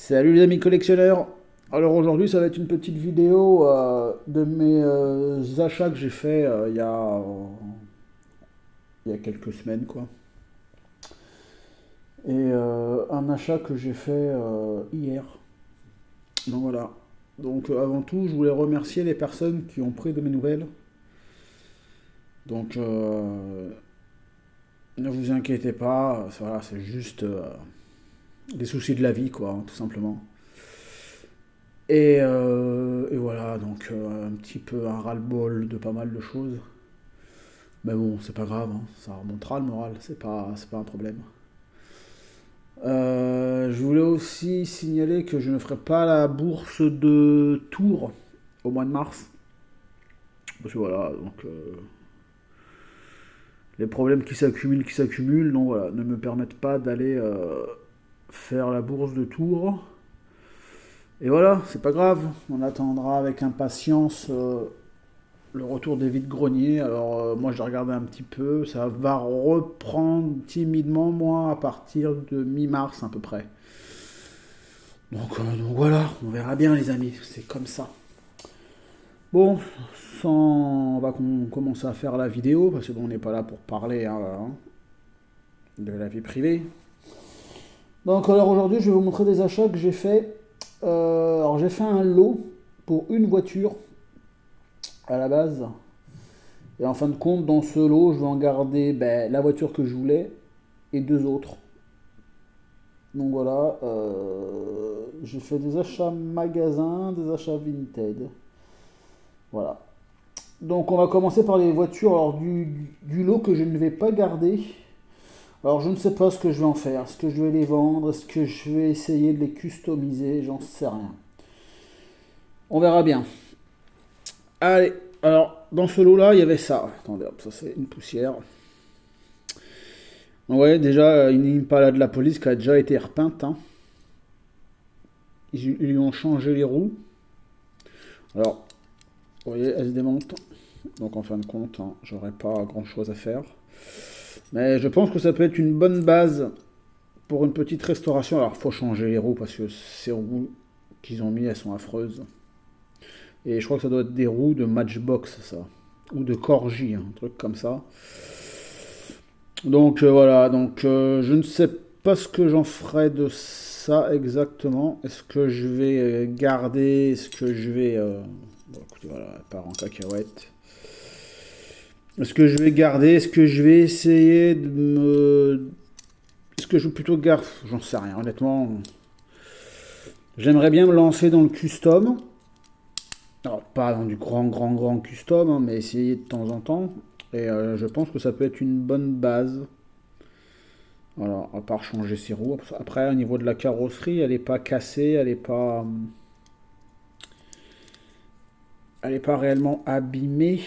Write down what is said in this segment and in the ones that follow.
Salut les amis collectionneurs. Alors aujourd'hui ça va être une petite vidéo de mes achats que j'ai fait il y a quelques semaines quoi. Et un achat que j'ai fait hier. Donc voilà. Donc avant tout je voulais remercier les personnes qui ont pris de mes nouvelles. Donc ne vous inquiétez pas, voilà, c'est juste des soucis de la vie quoi, tout simplement. Et voilà, donc un petit peu un ras-le-bol de pas mal de choses. Mais bon, c'est pas grave, hein, ça remontera le moral, c'est pas un problème. Je voulais aussi signaler que je ne ferai pas la bourse de Tours au mois de mars. Parce que voilà, donc les problèmes qui s'accumulent, donc voilà, ne me permettent pas d'aller faire la bourse de Tours. Et voilà, c'est pas grave, on attendra avec impatience le retour des vides-greniers. Alors moi j'ai regardé un petit peu, ça va reprendre timidement moi à partir de mi-mars à peu près. Donc voilà, on verra bien les amis, c'est comme ça. Bon, on va commencer à faire la vidéo parce que bon, on n'est pas là pour parler hein, de la vie privée. Donc alors aujourd'hui je vais vous montrer des achats que j'ai fait. Alors j'ai fait un lot pour une voiture à la base. Et en fin de compte, dans ce lot, je vais en garder la voiture que je voulais et deux autres. Donc voilà, j'ai fait des achats magasin, des achats Vinted. Voilà. Donc on va commencer par les voitures alors, du lot que je ne vais pas garder. Alors je ne sais pas ce que je vais en faire. Est-ce que je vais les vendre? Est-ce que je vais essayer de les customiser? J'en sais rien. On verra bien. Allez, alors dans ce lot-là, il y avait ça. Attendez, hop, ça c'est une poussière. Ouais, déjà, une Impala de la police qui a déjà été repeinte. Hein. Ils lui ont changé les roues. Alors, vous voyez, elle se démonte. Donc en fin de compte, hein, j'aurais pas grand chose à faire. Mais je pense que ça peut être une bonne base pour une petite restauration. Alors, faut changer les roues parce que ces roues qu'ils ont mis, elles sont affreuses. Et je crois que ça doit être des roues de Matchbox, ça. Ou de Corgi, hein, un truc comme ça. Donc voilà, donc je ne sais pas ce que j'en ferai de ça exactement. Est-ce que je vais garder, est-ce que je vais... Bon écoutez, voilà, elle part en cacahuète. Est-ce que je vais garder, est-ce que je vais essayer de me... Est-ce que je vais plutôt garder... J'en sais rien, honnêtement. J'aimerais bien me lancer dans le custom. Alors pas dans du grand custom, hein, mais essayer de temps en temps. Et je pense que ça peut être une bonne base. Voilà, à part changer ses roues. Après, au niveau de la carrosserie, elle n'est pas cassée, elle est pas réellement abîmée.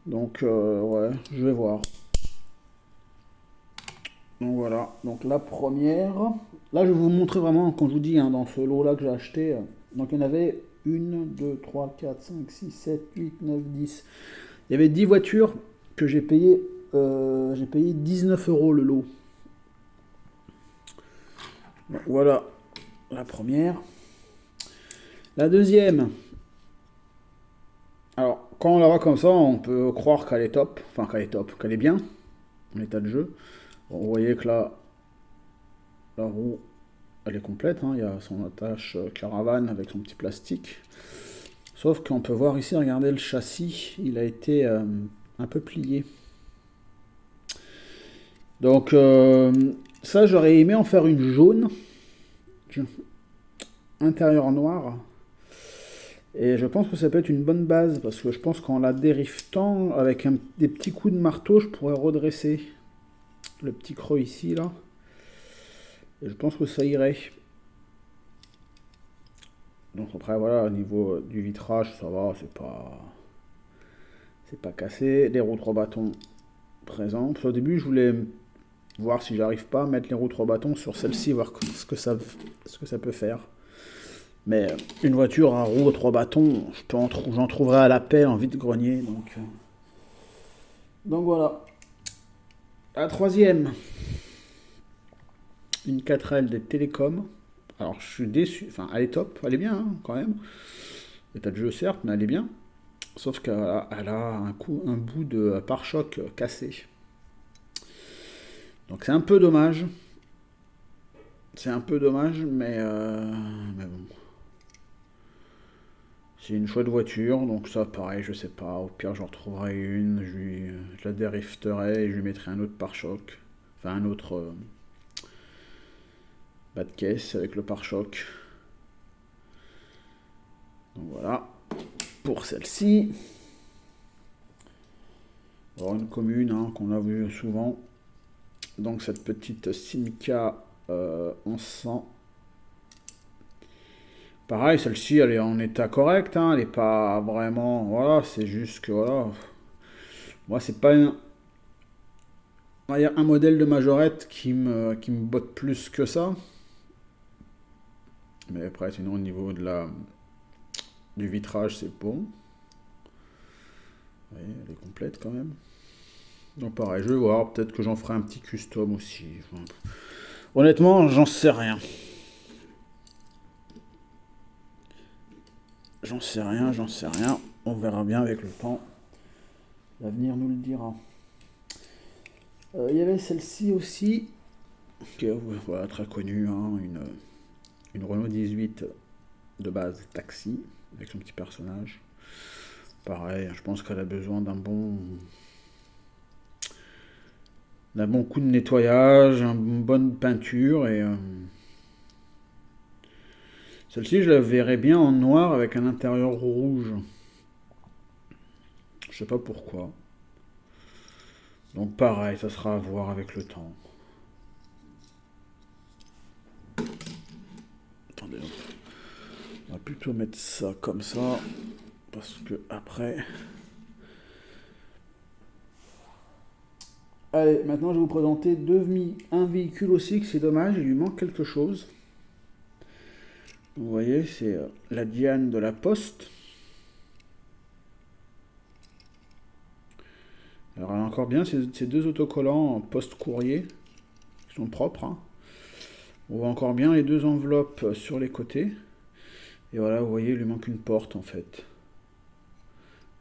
Donc, ouais, je vais voir. Donc voilà, donc la première. Là, je vais vous montrer vraiment, quand je vous dis, hein, dans ce lot-là que j'ai acheté. Donc, il y en avait 1, 2, 3, 4, 5, 6, 7, 8, 9, 10. Il y avait 10 voitures que j'ai payé 19 euros le lot. Donc, voilà la première. La deuxième. Alors, quand on la voit comme ça, on peut croire qu'elle est top. Enfin, qu'elle est top, qu'elle est bien en état de jeu. Bon, vous voyez que là, la roue, elle est complète. Hein. Il y a son attache caravane avec son petit plastique. Sauf qu'on peut voir ici, regardez le châssis, il a été un peu plié. Donc, ça, j'aurais aimé en faire une jaune. Intérieur noir. Et je pense que ça peut être une bonne base, parce que je pense qu'en la dériftant, avec des petits coups de marteau, je pourrais redresser le petit creux ici, là. Et je pense que ça irait. Donc après, voilà, au niveau du vitrage, ça va, c'est pas cassé. Les roues 3 bâtons présentes. Au début, je voulais voir si j'arrive pas à mettre les roues 3 bâtons sur celle-ci, voir ce que ça peut faire. Mais une voiture à roues 3 bâtons, j'en trouverai à la pelle en vide-grenier. Donc voilà. La troisième. Une 4L des télécoms. Alors je suis déçu, enfin elle est top, elle est bien hein, quand même. État de jeu certes, mais elle est bien. Sauf qu'elle a un bout de pare-choc cassé. Donc c'est un peu dommage. C'est un peu dommage, mais bon. C'est une chouette voiture, donc ça pareil, je sais pas. Au pire j'en retrouverai une, je la dérifterai et je lui mettrai un autre pare-choc. Enfin un autre bas de caisse avec le pare-choc. Donc voilà, pour celle-ci. Alors une commune hein, qu'on a vu souvent. Donc cette petite Simca en 100. Pareil, celle-ci elle est en état correct, hein, elle est pas vraiment. Voilà, c'est juste que voilà. Moi c'est pas un modèle de majorette qui me botte plus que ça. Mais après, sinon au niveau du vitrage, c'est bon. Oui, elle est complète quand même. Donc pareil, je vais voir, peut-être que j'en ferai un petit custom aussi. Enfin, honnêtement, j'en sais rien. J'en sais rien, j'en sais rien. On verra bien avec le temps. L'avenir nous le dira. Il y avait celle-ci aussi, qui est voilà, très connue, hein, une Renault 18 de base taxi, avec son petit personnage. Pareil, je pense qu'elle a besoin d'un bon coup de nettoyage, une bonne peinture et celle-ci je la verrais bien en noir avec un intérieur rouge. Je sais pas pourquoi. Donc pareil, ça sera à voir avec le temps. Attendez, on va plutôt mettre ça comme ça parce que après. Allez, maintenant je vais vous présenter un véhicule aussi que c'est dommage, il lui manque quelque chose. Vous voyez, c'est la Diane de la Poste. Alors elle a encore bien ces deux autocollants en poste-courrier qui sont propres. Hein. On voit encore bien les deux enveloppes sur les côtés. Et voilà, vous voyez, il lui manque une porte en fait.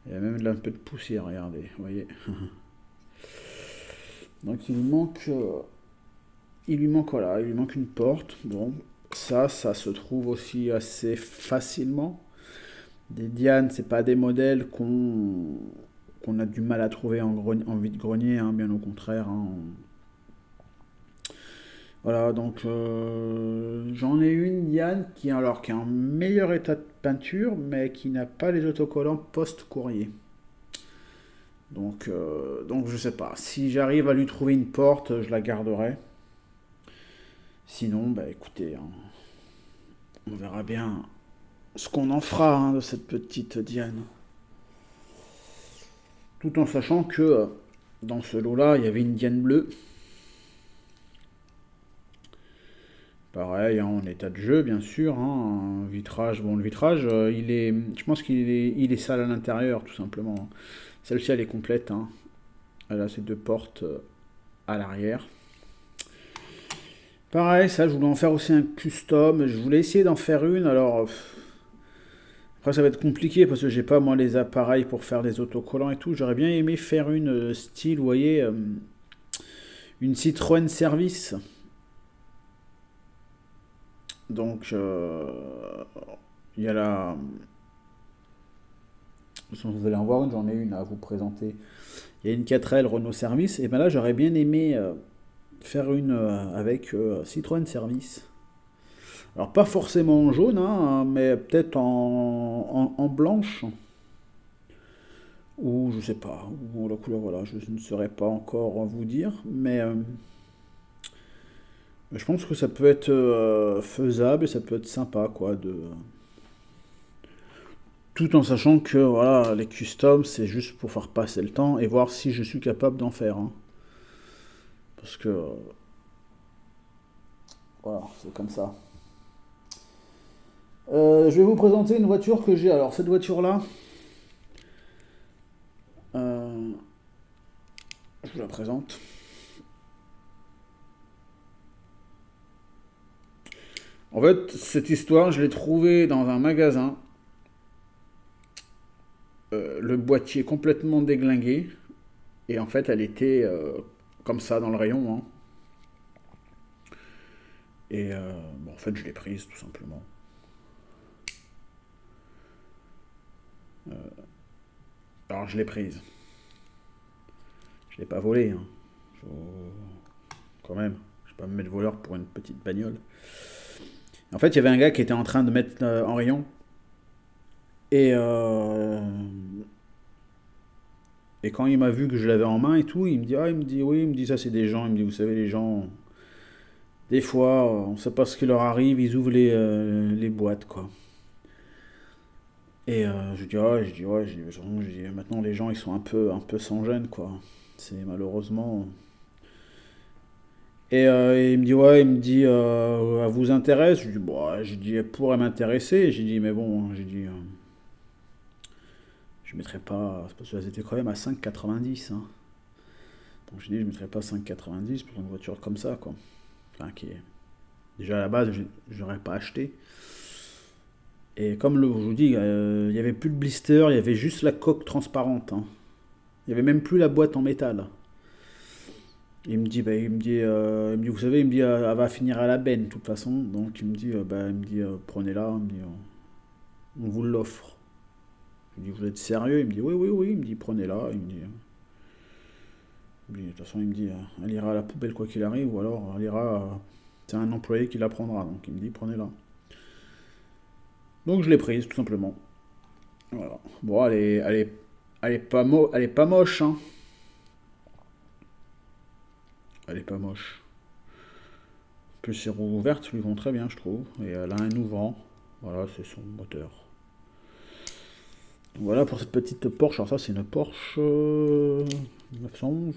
Il y a même un peu de poussière, regardez, vous voyez. Donc voilà, il lui manque une porte. Bon, ça se trouve aussi assez facilement. Des Diane, c'est pas des modèles qu'on a du mal à trouver en vide-grenier, hein, bien au contraire. Hein. Voilà, donc j'en ai une Diane qui est en meilleur état de peinture, mais qui n'a pas les autocollants post-courrier. Donc je sais pas. Si j'arrive à lui trouver une porte, je la garderai. Sinon, bah écoutez, hein, on verra bien ce qu'on en fera hein, de cette petite Diane. Tout en sachant que dans ce lot-là, il y avait une Diane bleue. Pareil, hein, en état de jeu, bien sûr. Hein, un vitrage, bon, le vitrage, je pense il est sale à l'intérieur, tout simplement. Celle-ci, elle est complète. Hein. Elle a ses deux portes à l'arrière. Pareil, ça, je voulais en faire aussi un custom. Je voulais essayer d'en faire une. Alors, après, ça va être compliqué parce que j'ai pas, moi, les appareils pour faire des autocollants et tout. J'aurais bien aimé faire une style, vous voyez, une Citroën Service. Donc, il y a la. Vous allez en voir une, j'en ai une à vous présenter. Il y a une 4L Renault Service. Et ben là, j'aurais bien aimé faire une avec Citroën Service. Alors, pas forcément en jaune, hein, mais peut-être en blanche. Ou je sais pas. Ou la couleur, voilà, je ne saurais pas encore vous dire. Mais je pense que ça peut être faisable et ça peut être sympa, quoi, tout en sachant que voilà, les customs, c'est juste pour faire passer le temps et voir si je suis capable d'en faire. Hein. Parce que voilà, c'est comme ça. Je vais vous présenter une voiture que j'ai. Alors cette voiture-là, euh, je vous la présente. En fait, cette histoire, je l'ai trouvée dans un magasin, le boîtier complètement déglingué, et en fait, elle était comme ça dans le rayon, hein. Et bon, en fait, je l'ai prise tout simplement. Alors, je l'ai prise. Je l'ai pas volée, hein. Quand même, je vais pas me mettre voleur pour une petite bagnole. En fait, il y avait un gars qui était en train de mettre en rayon. Et, et quand il m'a vu que je l'avais en main et tout, il me dit, ah, il me dit, oui, il me dit, ça c'est des gens. Il me dit, vous savez, les gens, des fois, on sait pas ce qui leur arrive, ils ouvrent les boîtes, quoi. Et je dis, ouais, je dis, maintenant les gens, ils sont un peu sans gêne, quoi. C'est malheureusement. Et il me dit, ouais, il me dit, elle vous intéresse? Je dis, bon, ouais, j'ai dit, elle pourrait m'intéresser. J'ai dit, mais bon, j'ai dit, je mettrais pas, c'est parce qu'elles étaient quand même à 5,90, hein. Donc j'ai dit, je mettrais pas 5,90 pour une voiture comme ça, quoi. Enfin, qui est, déjà à la base, j'aurais pas acheté. Et comme je vous dis, il y avait plus de blister, il y avait juste la coque transparente, hein. Il y avait même plus la boîte en métal. Il me dit, bah, il me dit, vous savez, il me dit, elle va finir à la benne, de toute façon. Donc il me dit, bah, il me dit, prenez-la, il me dit, on vous l'offre. Je lui dis, vous êtes sérieux? Il me dit, oui, oui, oui. Il me dit, prenez-la. De toute façon, il me dit, elle ira à la poubelle quoi qu'il arrive, ou alors elle ira, c'est un employé qui la prendra. Donc il me dit, prenez-la. Donc je l'ai prise, tout simplement. Voilà. Bon, elle est pas moche, hein. Elle est pas moche. En plus, ses roues ouvertes lui vont très bien, je trouve. Et elle a un ouvrant. Voilà, c'est son moteur. Donc voilà pour cette petite Porsche. Alors ça, c'est une Porsche 911.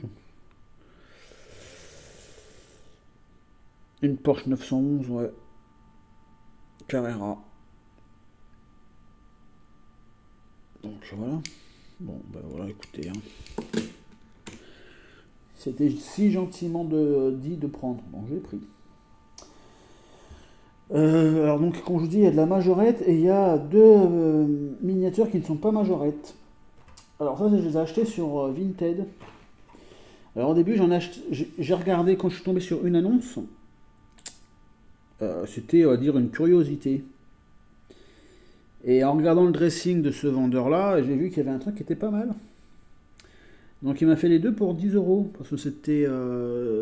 Une Porsche 911, ouais. Carrera. Donc voilà. Bon, ben voilà, écoutez, hein. C'était si gentiment dit de prendre. Donc j'ai pris. Alors donc, comme je vous dis, il y a de la majorette et il y a deux miniatures qui ne sont pas majorettes. Alors ça, je les ai achetées sur Vinted. Alors au début, j'ai regardé quand je suis tombé sur une annonce. C'était, on va dire, une curiosité. Et en regardant le dressing de ce vendeur-là, j'ai vu qu'il y avait un truc qui était pas mal. Donc il m'a fait les deux pour 10 euros, parce que c'était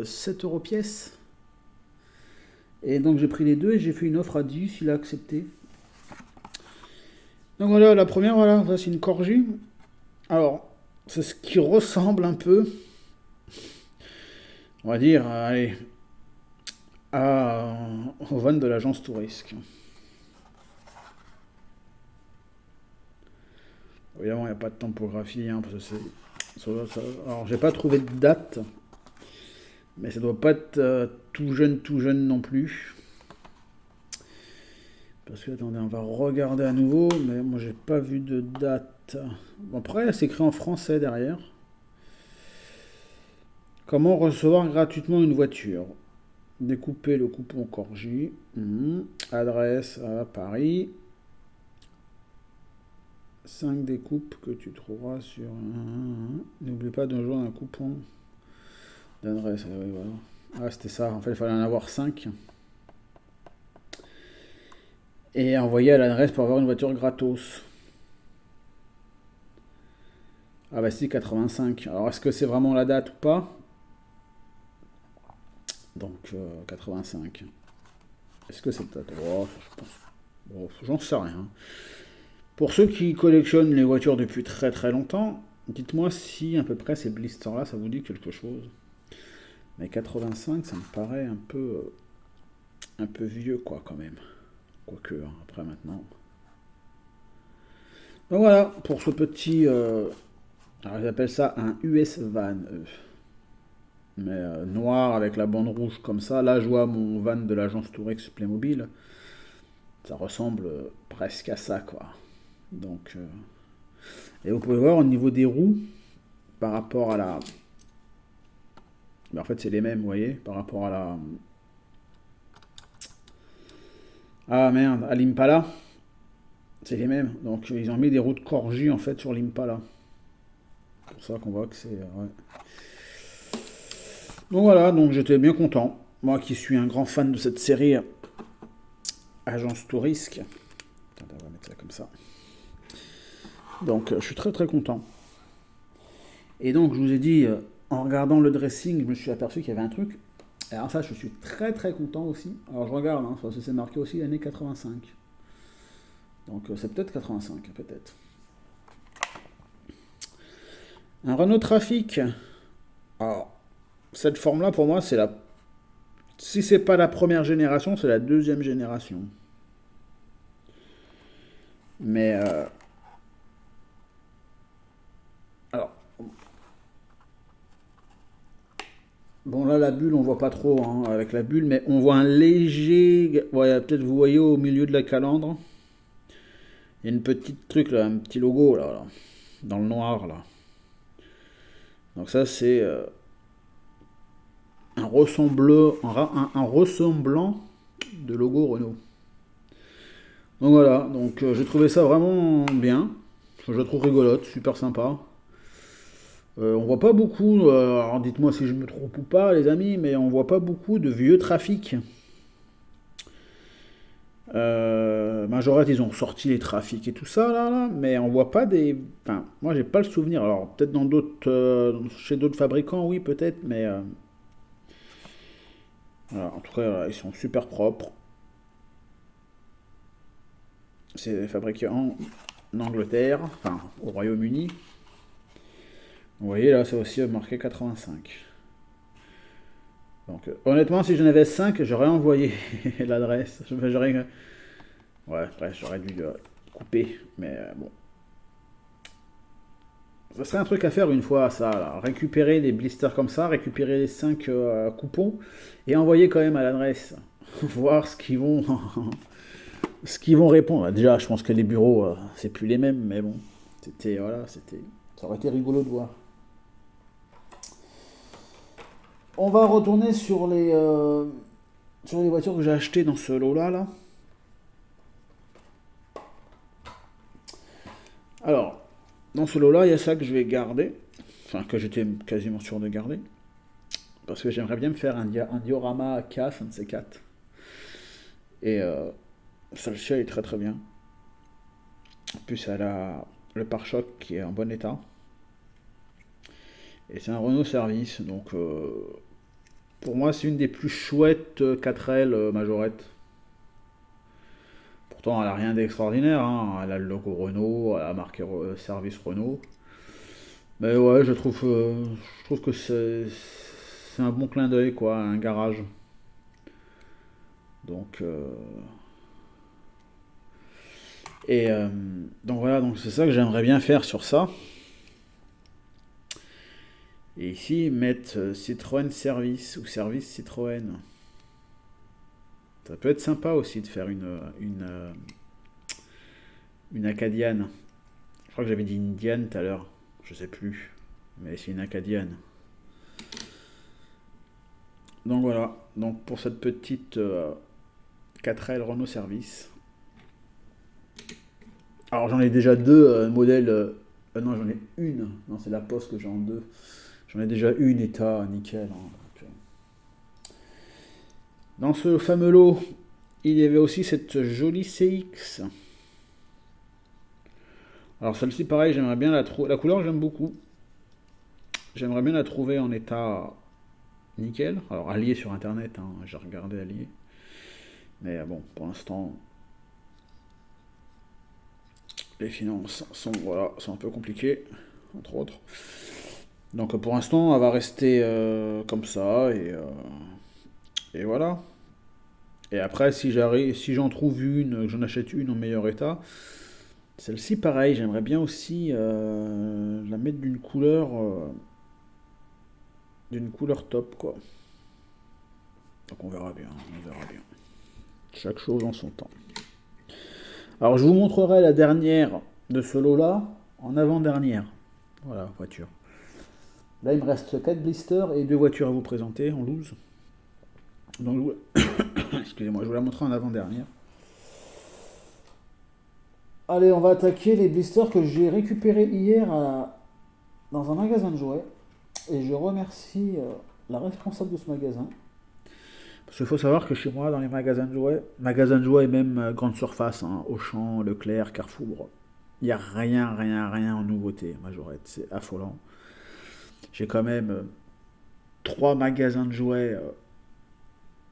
7 euros pièce. Et donc j'ai pris les deux et j'ai fait une offre à 10, il a accepté. Donc voilà, la première, voilà, c'est une Corgi. Alors, c'est ce qui ressemble un peu, on va dire, allez, au van de l'agence Tourisque. Évidemment, il n'y a pas de topographie, hein, parce que alors, j'ai pas trouvé de date, mais ça doit pas être tout jeune non plus. Parce que, attendez, on va regarder à nouveau, mais moi, j'ai pas vu de date. Bon, après, c'est écrit en français derrière. Comment recevoir gratuitement une voiture? Découper le coupon Corgi. Adresse à Paris. 5 découpes que tu trouveras sur. N'oublie pas de joindre un coupon d'adresse. Ah, oui, voilà. Ah, c'était ça. En fait, il fallait en avoir 5. Et envoyer à l'adresse pour avoir une voiture gratos. Ah, bah si, 85. Alors, est-ce que c'est vraiment la date ou pas? Donc, 85. Est-ce que c'est date? Oh, je pense. Bon, j'en sais rien. Pour ceux qui collectionnent les voitures depuis très très longtemps, dites-moi si à peu près ces blisters-là, ça vous dit quelque chose. Mais 85, ça me paraît un peu vieux, quoi, quand même. Quoique, hein, après maintenant. Donc voilà, pour ce petit... alors ils appellent ça un US van, eux. Mais noir avec la bande rouge comme ça. Là, je vois mon van de l'agence Tourex Playmobil. Ça ressemble presque à ça, quoi. Donc, et vous pouvez voir au niveau des roues, par rapport à la... Mais en fait, c'est les mêmes, vous voyez, par rapport à la... Ah merde, à l'Impala, c'est les mêmes. Donc ils ont mis des roues de Corgi en fait sur l'Impala. C'est pour ça qu'on voit que c'est... ouais. Donc voilà, donc j'étais bien content. Moi qui suis un grand fan de cette série Agence Tourisque. Attends, on va mettre ça comme ça. Donc je suis très très content. Et donc je vous ai dit, en regardant le dressing, je me suis aperçu qu'il y avait un truc. Alors ça, je suis très très content aussi. Alors je regarde, hein, parce que c'est marqué aussi l'année 85. Donc c'est peut-être 85, peut-être. Un Renault Trafic. Alors, cette forme-là, pour moi, c'est la... Si c'est pas la première génération, c'est la deuxième génération. Mais... alors, bon là, la bulle, on voit pas trop hein, avec la bulle, mais on voit un léger... Ouais, peut-être vous voyez au milieu de la calandre. Il y a une petite truc là, un petit logo là, dans le noir là. Donc ça, c'est un ressemblant de logo Renault. Donc voilà, donc j'ai trouvé ça vraiment bien. Je la trouve rigolote, super sympa. On voit pas beaucoup, alors dites-moi si je me trompe ou pas les amis, mais on voit pas beaucoup de vieux trafics. Majorette, ils ont sorti les trafics et tout ça là, mais on voit pas des. Enfin, moi j'ai pas le souvenir. Alors peut-être dans d'autres, chez d'autres fabricants, oui peut-être, mais voilà, en tout cas ils sont super propres. C'est fabriqué en Angleterre, enfin au Royaume-Uni. Vous voyez là, c'est aussi marqué 85. Donc honnêtement, si j'en avais 5, j'aurais envoyé l'adresse. Ouais, bref, j'aurais dû couper, mais bon. Ça serait un truc à faire une fois, ça, là. Récupérer des blisters comme ça, récupérer les 5 coupons et envoyer quand même à l'adresse. Voir ce qu'ils vont répondre. Déjà, je pense que les bureaux, c'est plus les mêmes, mais bon. Ça aurait été rigolo de voir. On va retourner sur les voitures que j'ai achetées dans ce lot-là, là. Alors, dans ce lot-là, il y a ça que je vais garder. Enfin, que j'étais quasiment sûr de garder. Parce que j'aimerais bien me faire un diorama K, un de ces quatre. Et celle-ci, elle est très très bien. En plus, elle a le pare-choc qui est en bon état. Et c'est un Renault Service. Donc, pour moi, c'est une des plus chouettes 4L Majorette. Pourtant, elle a rien d'extraordinaire. Hein. Elle a le logo Renault, elle a marqué Service Renault. Mais ouais, je trouve que c'est un bon clin d'œil, quoi, un garage. Donc, et donc voilà, donc c'est ça que j'aimerais bien faire sur ça. Et ici, mettre Citroën Service ou Service Citroën. Ça peut être sympa aussi de faire une Acadiane. Je crois que j'avais dit Indiane tout à l'heure. Je sais plus. Mais c'est une Acadiane. Donc voilà. Donc pour cette petite 4L Renault Service. Alors j'en ai déjà deux modèles. Non, j'en ai une. Non, c'est la Poste que j'ai en deux. J'en ai déjà une état nickel. Hein. Donc, dans ce fameux lot, il y avait aussi cette jolie CX. Alors celle-ci, pareil, j'aimerais bien la trouver. La couleur, j'aime beaucoup. J'aimerais bien la trouver en état nickel. Alors allié sur internet, hein, j'ai regardé allié. Mais bon, pour l'instant, les finances sont un peu compliquées, entre autres. Donc pour l'instant, elle va rester comme ça et voilà. Et après, si j'en trouve une, que j'en achète une en meilleur état, celle-ci, pareil, j'aimerais bien aussi la mettre d'une couleur top, quoi. Donc on verra bien, on verra bien. Chaque chose en son temps. Alors je vous montrerai la dernière de ce lot-là en avant-dernière. Voilà, voiture. Là, il me reste 4 blisters et 2 voitures à vous présenter en loose. Donc, excusez-moi, je vous la montrer en avant-dernière. Allez, on va attaquer les blisters que j'ai récupérés hier dans un magasin de jouets. Et je remercie la responsable de ce magasin. Parce qu'il faut savoir que chez moi, dans les magasins de jouets et même grande surface, hein, Auchan, Leclerc, Carrefour, il n'y a rien, rien, rien en nouveauté, Majorette. C'est affolant. J'ai quand même trois magasins de jouets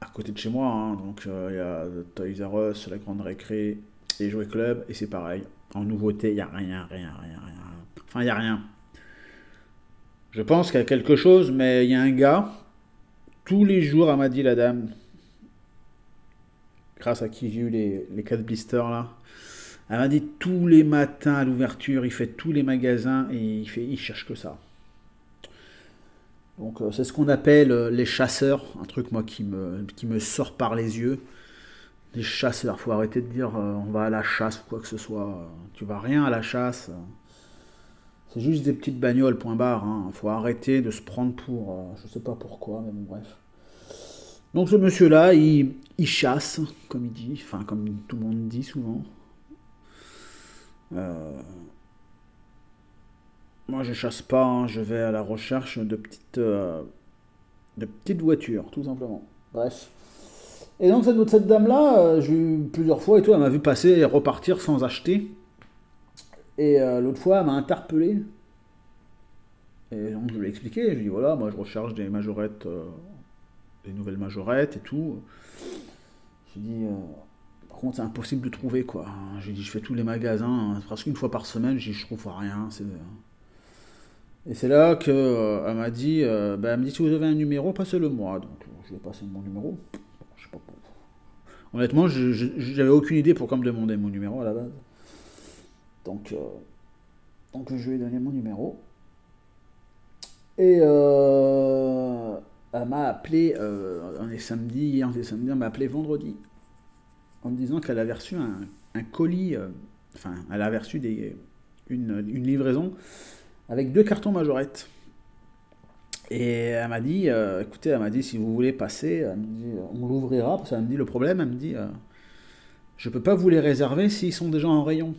à côté de chez moi, hein. Donc il y a Toys R Us, la Grande Récré et Jouet Club, et c'est pareil. En nouveauté, il n'y a rien, rien, rien, rien. Enfin, il n'y a rien. Je pense qu'il y a quelque chose, mais il y a un gars, tous les jours, elle m'a dit la dame, grâce à qui j'ai eu les 4 blisters là, elle m'a dit tous les matins à l'ouverture, il fait tous les magasins et il cherche que ça. Donc c'est ce qu'on appelle les chasseurs, un truc moi qui me sort par les yeux. Les chasseurs, faut arrêter de dire on va à la chasse ou quoi que ce soit. Tu vas rien à la chasse. C'est juste des petites bagnoles, point barre. Hein. Faut arrêter de se prendre pour. Je sais pas pourquoi, mais bon, bref. Donc ce monsieur-là, il chasse, comme il dit, enfin comme tout le monde dit souvent. Euh, Moi je chasse pas, hein, je vais à la recherche de petites voitures, tout simplement. Bref. Et donc cette dame-là, j'ai eu plusieurs fois et tout, elle m'a vu passer et repartir sans acheter. Et l'autre fois, elle m'a interpellé. Et donc je lui ai expliqué, je lui ai dit voilà, moi je recherche des majorettes, des nouvelles majorettes et tout. J'ai dit, par contre c'est impossible de trouver quoi. J'ai dit je fais tous les magasins, hein, presque une fois par semaine, j'ai dit je trouve rien. Et c'est là que elle m'a dit, bah, elle me dit si vous avez un numéro, passez-le moi. Donc je lui ai passé mon numéro. Je sais pas pourquoi. Honnêtement, j'avais aucune idée pourquoi me demander mon numéro à la base. Donc, euh, donc je lui ai donné mon numéro. Et elle m'a appelé, on est samedi, hier on est samedi, elle m'a appelé vendredi en me disant qu'elle avait reçu un colis, enfin elle avait reçu une livraison avec deux cartons majorettes. Et elle m'a dit, écoutez, elle m'a dit si vous voulez passer, elle me dit, on l'ouvrira, parce qu'elle me dit le problème, elle me dit, je peux pas vous les réserver s'ils sont déjà en rayon.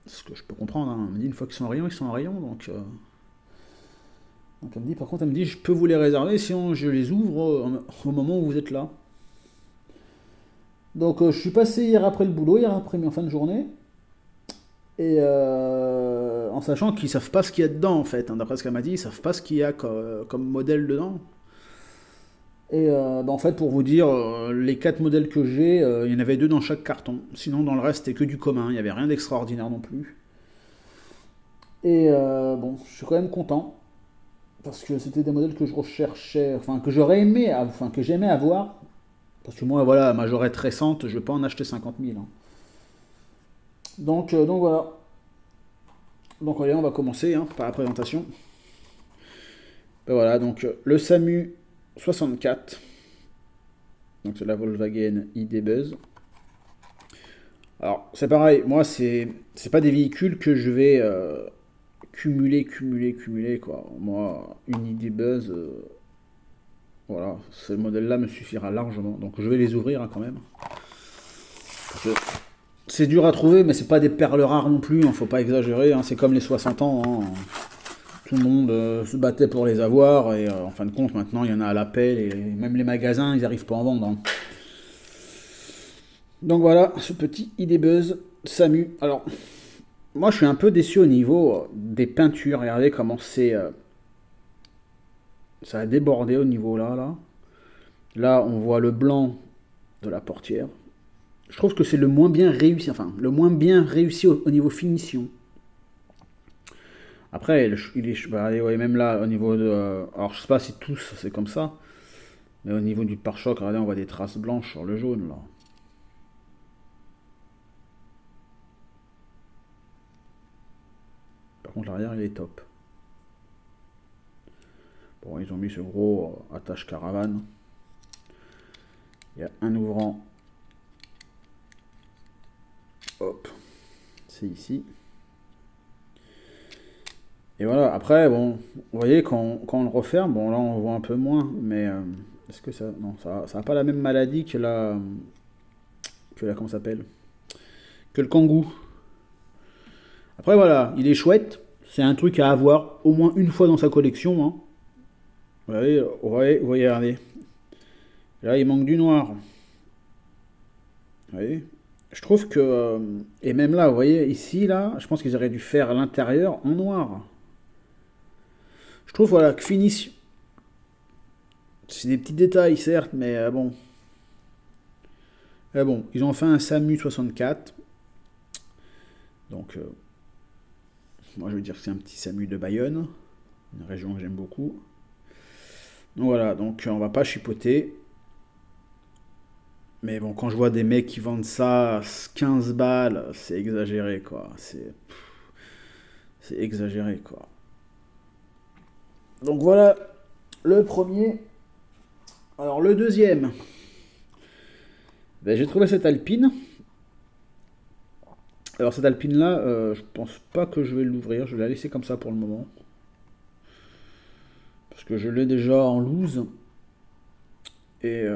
Ce que je peux comprendre, hein. Elle me dit une fois qu'ils sont en rayon, ils sont en rayon, donc elle me dit, par contre, elle me dit, je peux vous les réserver si je les ouvre au moment où vous êtes là. Donc je suis passé hier après le boulot, hier après en fin de journée, et en sachant qu'ils savent pas ce qu'il y a dedans en fait, hein. D'après ce qu'elle m'a dit, ils savent pas ce qu'il y a comme modèle dedans. Et bah, en fait, pour vous dire, les quatre modèles que j'ai, il y en avait deux dans chaque carton. Sinon, dans le reste, c'était que du commun. Il n'y avait rien d'extraordinaire non plus. Et bon, je suis quand même content. Parce que c'était des modèles que je recherchais, enfin que j'aurais aimé, enfin que j'aimais avoir. Parce que moi, voilà, majorette récente, je ne vais pas en acheter 50 000. Hein. Donc voilà. Donc allez, on va commencer hein, par la présentation. Ben voilà, donc le SAMU 64. Donc c'est la Volkswagen ID Buzz. Alors c'est pareil, moi c'est pas des véhicules que je vais cumuler quoi. Moi une ID Buzz, voilà, ce modèle-là me suffira largement. Donc je vais les ouvrir hein, quand même. Parce que c'est dur à trouver, mais c'est pas des perles rares non plus, hein, faut pas exagérer. Hein, c'est comme les 60 ans. Hein. Tout le monde se battait pour les avoir, et en fin de compte, maintenant, il y en a à l'appel, et même les magasins, ils n'arrivent pas à en vendre. Hein. Donc voilà, ce petit ID Buzz SAMU. Alors, moi, je suis un peu déçu au niveau des peintures. Regardez comment ça a débordé au niveau là, là. Là, on voit le blanc de la portière. Je trouve que c'est le moins bien réussi, enfin, le moins bien réussi au niveau finition. Après, bah, ouais, même là, au niveau de. Alors, je sais pas si tous c'est comme ça, mais au niveau du pare-choc, regardez, on voit des traces blanches sur le jaune là. Par contre, l'arrière, il est top. Bon, ils ont mis ce gros attache caravane. Il y a un ouvrant. Hop, c'est ici. Et voilà, après, bon, vous voyez, quand on le referme, bon, là, on voit un peu moins, mais est-ce que ça. Non, ça n'a pas la même maladie que la. Comment ça s'appelle? Que le Kangoo. Après voilà, il est chouette. C'est un truc à avoir au moins une fois dans sa collection. Hein. Vous voyez, ouais, vous voyez, regardez. Là, il manque du noir. Vous voyez. Je trouve que... et même là, vous voyez, ici, là, je pense qu'ils auraient dû faire l'intérieur en noir. Je trouve, voilà, que finition... C'est des petits détails, certes, mais bon. Bon, ils ont fait un SAMU 64. Donc, moi, je veux dire que c'est un petit SAMU de Bayonne. Une région que j'aime beaucoup. Donc voilà, donc on va pas chipoter. Mais bon, quand je vois des mecs qui vendent ça à 15 balles, c'est exagéré, quoi. C'est exagéré, quoi. Donc voilà, le premier. Alors le deuxième, ben, j'ai trouvé cette Alpine. Alors cette Alpine-là, je pense pas que je vais l'ouvrir. Je vais la laisser comme ça pour le moment. Parce que je l'ai déjà en loose. Et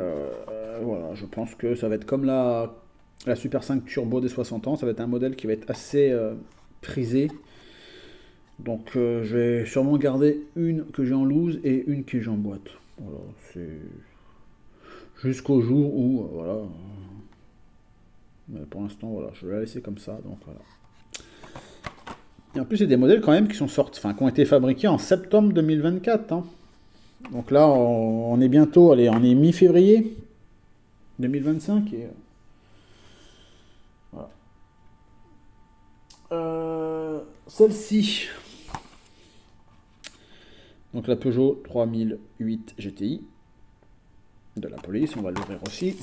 voilà, je pense que ça va être comme la Super 5 Turbo des 60 ans. Ça va être un modèle qui va être assez prisé. Donc je vais sûrement garder une que j'ai en loose et une que j'ai en boîte. Voilà, c'est jusqu'au jour où voilà. Mais pour l'instant voilà, je vais la laisser comme ça. Donc voilà. Et en plus c'est des modèles quand même qui sont sortis, enfin qui ont été fabriqués en septembre 2024. Hein. Donc là on est bientôt, allez, on est mi-février 2025 et voilà. Celle-ci. Donc la Peugeot 3008 GTI de la police, on va l'ouvrir aussi.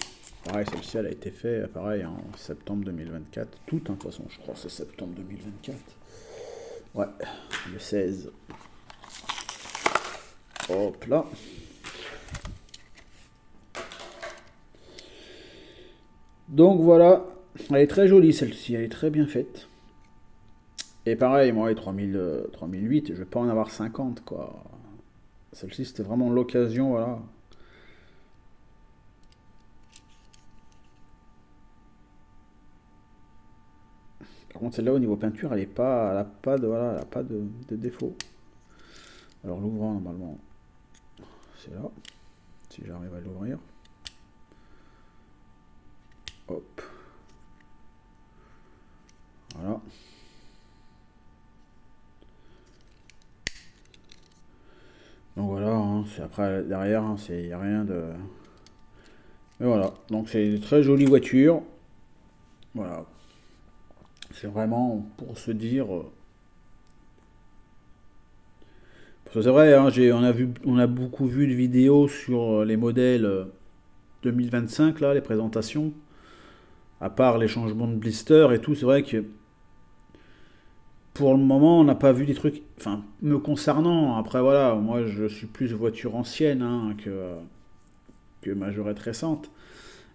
Pareil, celle-ci, elle a été faite, pareil, en septembre 2024. Tout, hein, de toute façon, je crois que c'est septembre 2024. Ouais, le 16. Hop là. Donc voilà, elle est très jolie celle-ci, elle est très bien faite. Et pareil, moi, les 3008, je vais pas en avoir 50, quoi. Celle-ci, c'était vraiment l'occasion, voilà. Par contre, celle-là, au niveau peinture, elle a pas de, voilà, elle a pas de défaut. Alors, l'ouvrant, normalement, c'est là. Si j'arrive à l'ouvrir. Hop. Voilà. Donc voilà, hein, c'est après derrière, hein, il n'y a rien de. Mais voilà, donc c'est une très jolie voiture. Voilà. C'est vraiment pour se dire. Parce que c'est vrai, hein, on a beaucoup vu de vidéos sur les modèles 2025, là, les présentations. À part les changements de blister et tout, c'est vrai que pour le moment, on n'a pas vu des trucs, enfin, me concernant. Après, voilà, moi, je suis plus voiture ancienne hein, que majorette récente.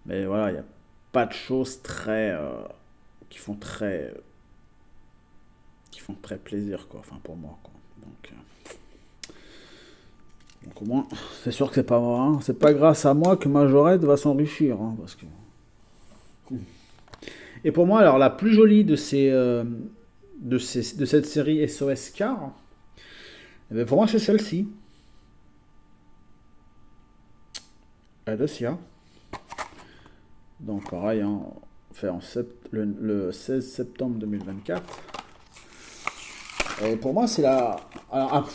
Mais voilà, il n'y a pas de choses très, qui font très, qui font très plaisir, quoi. Enfin, pour moi, quoi. Donc au moins, c'est sûr que c'est pas moi, hein. C'est pas grâce à moi que majorette va s'enrichir, hein, parce que. Et pour moi, alors la plus jolie de cette série SOS Car, eh bien, pour moi, c'est celle-ci. La Dacia. Donc pareil, hein, fait le 16 septembre 2024. Et pour moi, c'est la... Alors,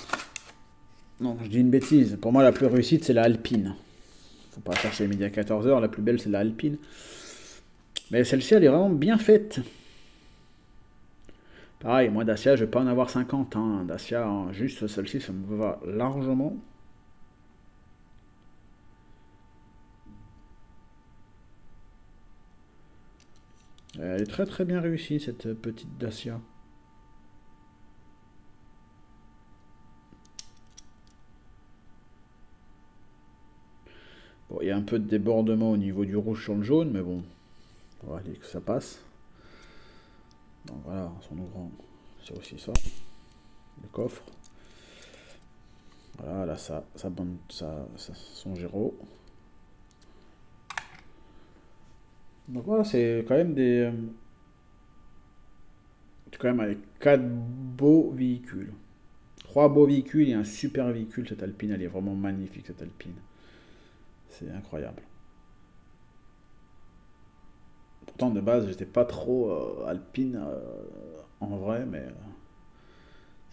non, je dis une bêtise. Pour moi, la plus réussite, c'est la Alpine. Faut pas chercher midi à 14h. La plus belle, c'est la Alpine. Mais celle-ci, elle est vraiment bien faite. Pareil, moi, Dacia, je vais pas en avoir 50. Hein. Dacia, hein, juste celle-ci, ça me va largement. Elle est très très bien réussie, cette petite Dacia. Bon, il y a un peu de débordement au niveau du rouge sur le jaune, mais bon, on va aller que ça passe. Donc voilà, son ouvrant, c'est aussi ça. Le coffre. Voilà, là, son gyro. Donc voilà, c'est quand même quand même avec 4 beaux véhicules. 3 beaux véhicules et un super véhicule. Cette Alpine, elle est vraiment magnifique, cette Alpine. C'est incroyable. Pourtant, de base, j'étais pas trop Alpine en vrai, mais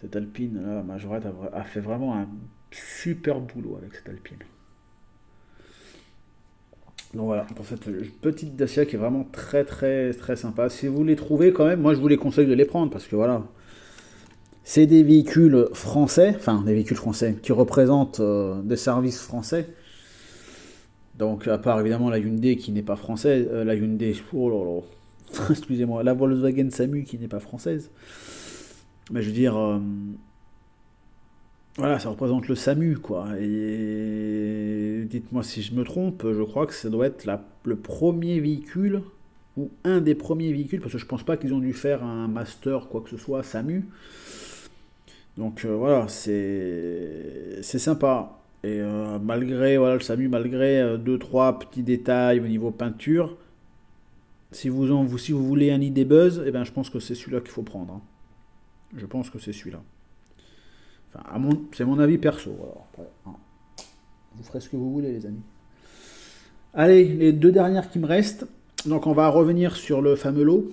cette Alpine, là, Majorette a fait vraiment un super boulot avec cette Alpine. Donc voilà, pour cette petite Dacia qui est vraiment très très très sympa. Si vous les trouvez quand même, moi je vous les conseille de les prendre parce que voilà, c'est des véhicules français, enfin des véhicules français qui représentent des services français. Donc à part évidemment la Hyundai qui n'est pas française, la Hyundai, oh là là, excusez-moi, la Volkswagen Samu qui n'est pas française. Mais je veux dire, voilà, ça représente le SAMU, quoi. Et dites-moi si je me trompe, je crois que ça doit être le premier véhicule, ou un des premiers véhicules, parce que je pense pas qu'ils ont dû faire un master, quoi que ce soit, SAMU. Donc voilà, c'est sympa. Et malgré voilà, le SAMU, malgré deux, trois petits détails au niveau peinture, si vous voulez un idée buzz, eh ben, je pense que c'est celui-là qu'il faut prendre, hein. Je pense que c'est celui-là. Enfin, c'est mon avis perso. Alors, après, hein, vous ferez ce que vous voulez, les amis. Allez, les deux dernières qui me restent. Donc, on va revenir sur le fameux lot.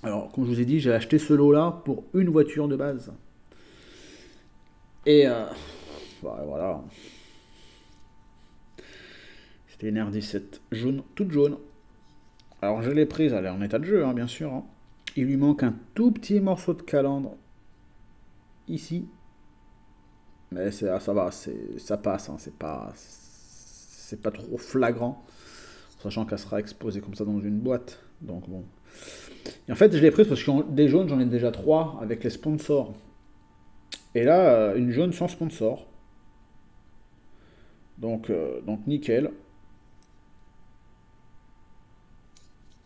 Alors, comme je vous ai dit, j'ai acheté ce lot-là pour une voiture de base. Et bah, voilà. C'était une R17 jaune, toute jaune. Alors, je l'ai prise, elle est en état de jeu, hein, bien sûr, hein. Il lui manque un tout petit morceau de calandre ici. Mais ça va, ça passe, hein, c'est pas trop flagrant, sachant qu'elle sera exposée comme ça dans une boîte. Donc bon. Et en fait, je l'ai prise parce que des jaunes, j'en ai déjà trois avec les sponsors. Et là, une jaune sans sponsor. Donc nickel.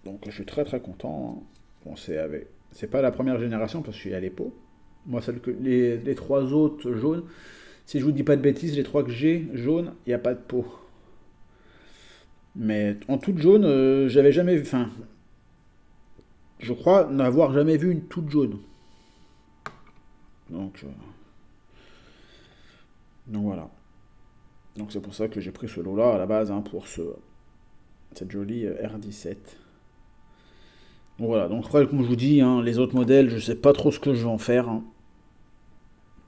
Donc je suis très très content, hein. Bon, c'est pas la première génération parce que je suis à l'épo. Moi, les trois autres jaunes, si je vous dis pas de bêtises, les trois que j'ai jaunes, il n'y a pas de peau. Mais en toute jaune, j'avais jamais vu. Enfin, je crois n'avoir jamais vu une toute jaune. Donc, donc voilà. Donc c'est pour ça que j'ai pris ce lot-là à la base, hein, pour cette jolie R17. Donc voilà. Donc après, comme je vous dis, hein, les autres modèles, je sais pas trop ce que je vais en faire, hein.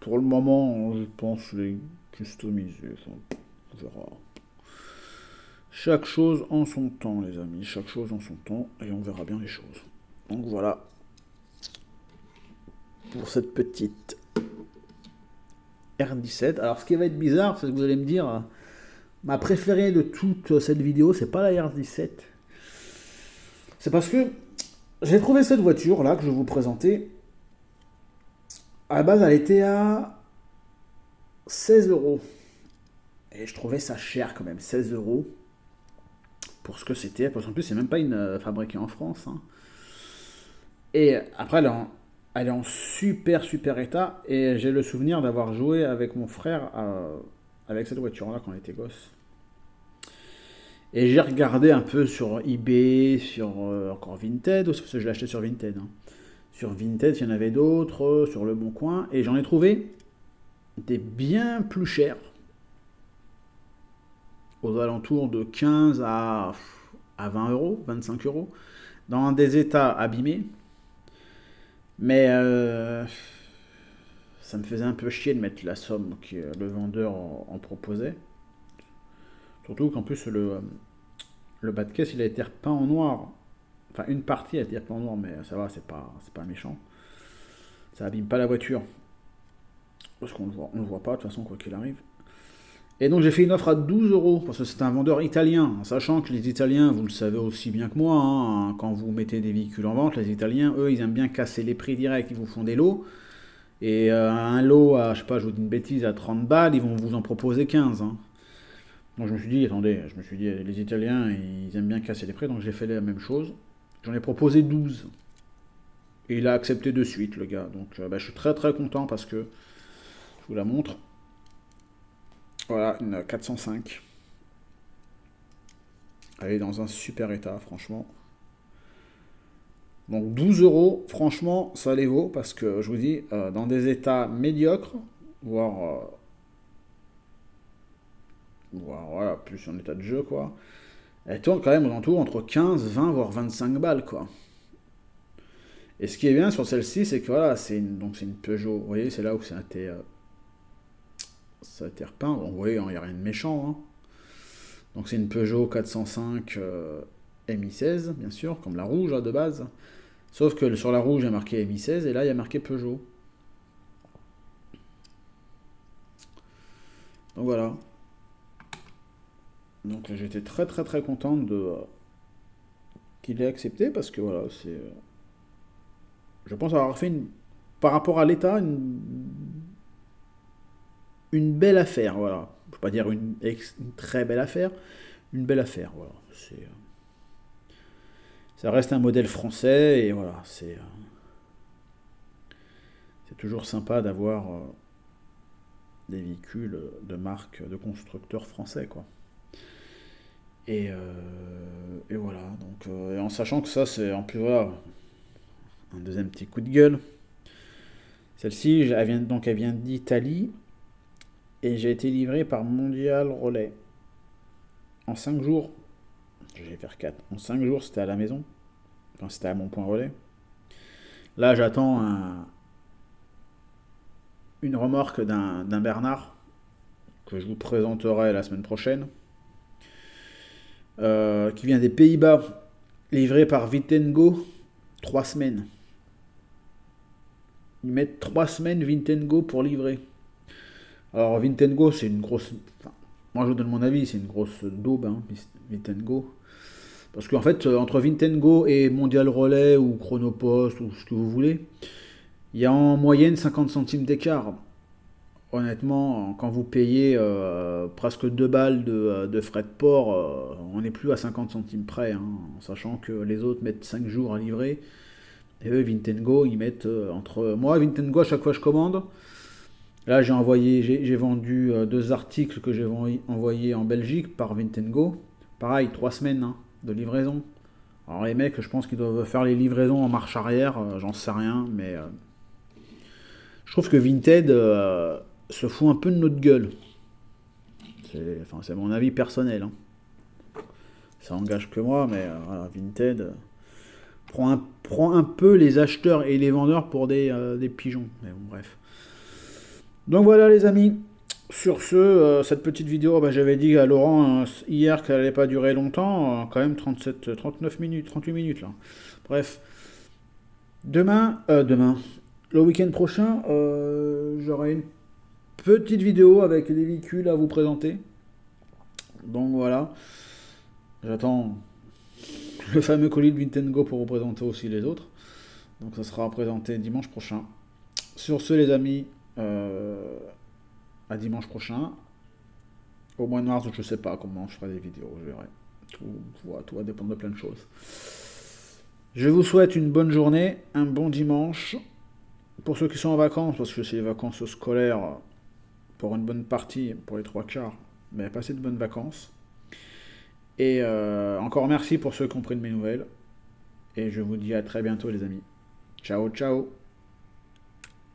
Pour le moment, je pense les customiser. Enfin, on verra. Chaque chose en son temps, les amis. Chaque chose en son temps, et on verra bien les choses. Donc voilà pour cette petite R17. Alors ce qui va être bizarre, c'est que vous allez me dire, ma préférée de toute cette vidéo, c'est pas la R17. C'est parce que j'ai trouvé cette voiture là que je vais vous présenter. À la base, elle était à 16 euros. Et je trouvais ça cher quand même, 16 euros. Pour ce que c'était. Parce qu'en plus, c'est même pas une fabriquée en France, hein. Et après, elle est en super super état. Et j'ai le souvenir d'avoir joué avec mon frère avec cette voiture-là quand on était gosse. Et j'ai regardé un peu sur eBay, sur encore Vinted, aussi parce que je l'ai acheté sur Vinted, hein. Sur Vinted, il y en avait d'autres, sur Le Bon Coin. Et j'en ai trouvé des bien plus chers. Aux alentours de 15 à 20 euros, 25 euros. Dans des états abîmés. Mais ça me faisait un peu chier de mettre la somme que le vendeur en proposait. Surtout qu'en plus, le bas de caisse, il a été repeint en noir. Enfin, une partie a été repeint en noir, mais ça va, c'est pas méchant. Ça abîme pas la voiture. Parce qu'on le voit pas, de toute façon, quoi qu'il arrive. Et donc, j'ai fait une offre à 12 euros, parce que c'est un vendeur italien. En sachant que les Italiens, vous le savez aussi bien que moi, hein, quand vous mettez des véhicules en vente, les Italiens, eux, ils aiment bien casser les prix directs. Ils vous font des lots. Et un lot à, je sais pas, je vous dis une bêtise, à 30 balles, ils vont vous en proposer 15, hein. Donc je me suis dit, attendez, les Italiens, ils aiment bien casser les prix, donc j'ai fait la même chose. J'en ai proposé 12. Et il a accepté de suite, le gars. Donc bah, je suis très très content parce que, je vous la montre. Voilà, une 405. Elle est dans un super état, franchement. Donc 12 euros, franchement, ça les vaut parce que je vous dis, dans des états médiocres, voire, voire voilà, plus en état de jeu, quoi, elle tourne quand même aux alentours entre 15, 20, voire 25 balles, quoi. Et ce qui est bien sur celle-ci, c'est que voilà, donc c'est une Peugeot. Vous voyez, c'est là où ça a été repeint. Bon, vous voyez, il n'y a rien de méchant, hein. Donc c'est une Peugeot 405 MI16, bien sûr, comme la rouge, hein, de base. Sauf que sur la rouge, il y a marqué MI16 et là, il y a marqué Peugeot. Donc voilà. Donc j'étais très très très content qu'il ait accepté parce que voilà, je pense avoir fait par rapport à l'État une belle affaire. Voilà. Je ne peux pas dire une très belle affaire, une belle affaire. Voilà. Ça reste un modèle français et voilà, c'est toujours sympa d'avoir des véhicules de marque, de constructeurs français, quoi. Et voilà, donc et en sachant que ça, c'est en plus, voilà, un deuxième petit coup de gueule. Celle-ci, elle vient d'Italie et j'ai été livrée par Mondial Relais. En 5 jours, je vais faire 4. En 5 jours, c'était à la maison. Enfin, c'était à mon point relais. Là, j'attends une remorque d'un Bernard que je vous présenterai la semaine prochaine, qui vient des Pays-Bas, livré par Vitenggo, 3 semaines. Ils mettent 3 semaines Vitenggo pour livrer. Alors Vitenggo, c'est une grosse... Enfin, moi je vous donne mon avis, c'est une grosse daube, hein, Vitenggo. Parce qu'en fait, entre Vitenggo et Mondial Relais ou Chronopost ou ce que vous voulez, il y a en moyenne 50 centimes d'écart. Honnêtement, quand vous payez presque 2 balles de frais de port, on n'est plus à 50 centimes près, hein, en sachant que les autres mettent 5 jours à livrer. Et eux, Vitenggo, ils mettent entre... Moi, Vitenggo, à chaque fois que je commande, là, j'ai vendu 2 articles que j'ai envoyés en Belgique par Vitenggo. Pareil, 3 semaines, hein, de livraison. Alors les mecs, je pense qu'ils doivent faire les livraisons en marche arrière, j'en sais rien, mais je trouve que Vinted se fout un peu de notre gueule. C'est mon avis personnel, hein. Ça engage que moi, mais voilà, Vinted prend un peu les acheteurs et les vendeurs pour des pigeons. Mais bon, bref. Donc voilà les amis. Sur ce, cette petite vidéo, j'avais dit à Laurent hier qu'elle n'allait pas durer longtemps, quand même 39 minutes, 38 minutes là. Bref, demain, le week-end prochain, j'aurai une petite vidéo avec des véhicules à vous présenter. Donc voilà, j'attends le fameux colis de Vitenggo pour vous présenter aussi les autres. Donc ça sera présenté dimanche prochain. Sur ce les amis, à dimanche prochain. Au mois de mars, je sais pas comment je ferai des vidéos, je verrai. Tout va dépendre de plein de choses. Je vous souhaite une bonne journée, un bon dimanche. Pour ceux qui sont en vacances, parce que c'est les vacances scolaires pour une bonne partie, pour les 3 quarts, mais passez de bonnes vacances. Et encore merci pour ceux qui ont pris de mes nouvelles. Et je vous dis à très bientôt les amis. Ciao, ciao.